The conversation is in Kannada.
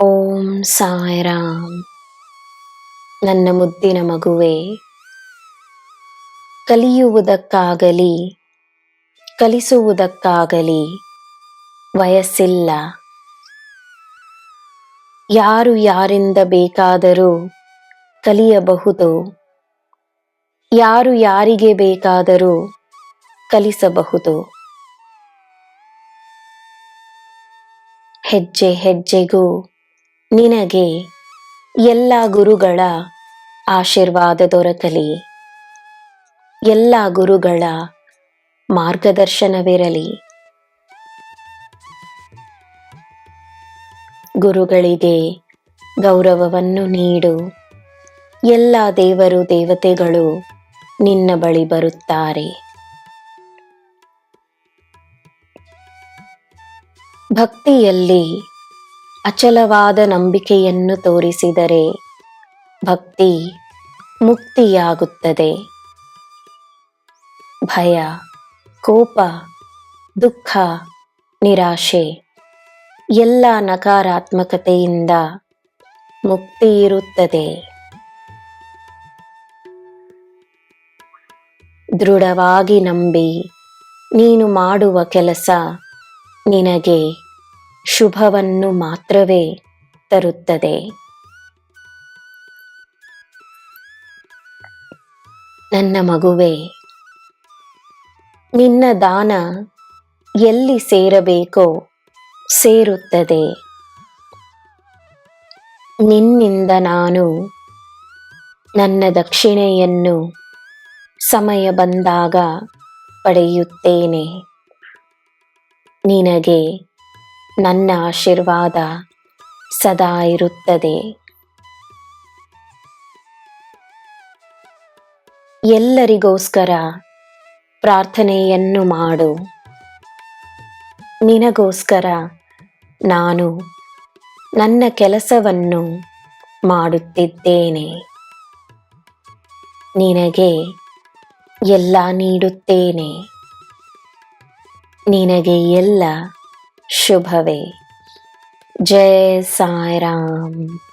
ಓಂ ಸಾಯಿರಾಮ್. ನನ್ನ ಮುದ್ದಿನ ಮಗುವೆ, ಕಲಿಯುವುದಕ್ಕಾಗಲಿ ಕಲಿಸುವುದಕ್ಕಾಗಲಿ ವಯಸ್ಸಿಲ್ಲ. ಯಾರು ಯಾರಿಂದ ಬೇಕಾದರೂ ಕಲಿಯಬಹುದು, ಯಾರು ಯಾರಿಗೆ ಬೇಕಾದರೂ ಕಲಿಸಬಹುದು. ಹೆಜ್ಜೆ ಹೆಜ್ಜೆಗೂ ನಿನಗೆ ಎಲ್ಲ ಗುರುಗಳ ಆಶೀರ್ವಾದ ದೊರಕಲಿ, ಎಲ್ಲ ಗುರುಗಳ ಮಾರ್ಗದರ್ಶನವಿರಲಿ. ಗುರುಗಳಿಗೆ ಗೌರವವನ್ನು ನೀಡು. ಎಲ್ಲ ದೇವರು ದೇವತೆಗಳು ನಿನ್ನ ಬಳಿ ಬರುತ್ತಾರೆ. ಭಕ್ತಿಯಲ್ಲಿ ಅಚಲವಾದ ನಂಬಿಕೆಯನ್ನು ತೋರಿಸಿದರೆ ಭಕ್ತಿ ಮುಕ್ತಿಯಾಗುತ್ತದೆ. ಭಯ, ಕೋಪ, ದುಃಖ, ನಿರಾಶೆ ಎಲ್ಲ ನಕಾರಾತ್ಮಕತೆಯಿಂದ ಮುಕ್ತಿ ಇರುತ್ತದೆ. ದೃಢವಾಗಿ ನಂಬಿ ನೀನು ಮಾಡುವ ಕೆಲಸ ನಿನಗೆ ಶುಭವನ್ನು ಮಾತ್ರವೇ ತರುತ್ತದೆ. ನನ್ನ ಮಗುವೆ, ನಿನ್ನ ದಾನ ಎಲ್ಲಿ ಸೇರಬೇಕೋ ಸೇರುತ್ತದೆ. ನಿನ್ನಿಂದ ನಾನು ನನ್ನ ದಕ್ಷಿಣೆಯನ್ನು ಸಮಯ ಬಂದಾಗ ಪಡೆಯುತ್ತೇನೆ. ನಿನಗೆ ನನ್ನ ಆಶೀರ್ವಾದ ಸದಾ ಇರುತ್ತದೆ. ಎಲ್ಲರಿಗೋಸ್ಕರ ಪ್ರಾರ್ಥನೆಯನ್ನು ಮಾಡು. ನಿನಗೋಸ್ಕರ ನಾನು ನನ್ನ ಕೆಲಸವನ್ನು ಮಾಡುತ್ತಿದ್ದೇನೆ. ನಿನಗೆ ಎಲ್ಲ ನೀಡುತ್ತೇನೆ. ನಿನಗೆ ಎಲ್ಲ ಶುಭವೇ. ಜೈ ಸಾಯಿರಾಮ್.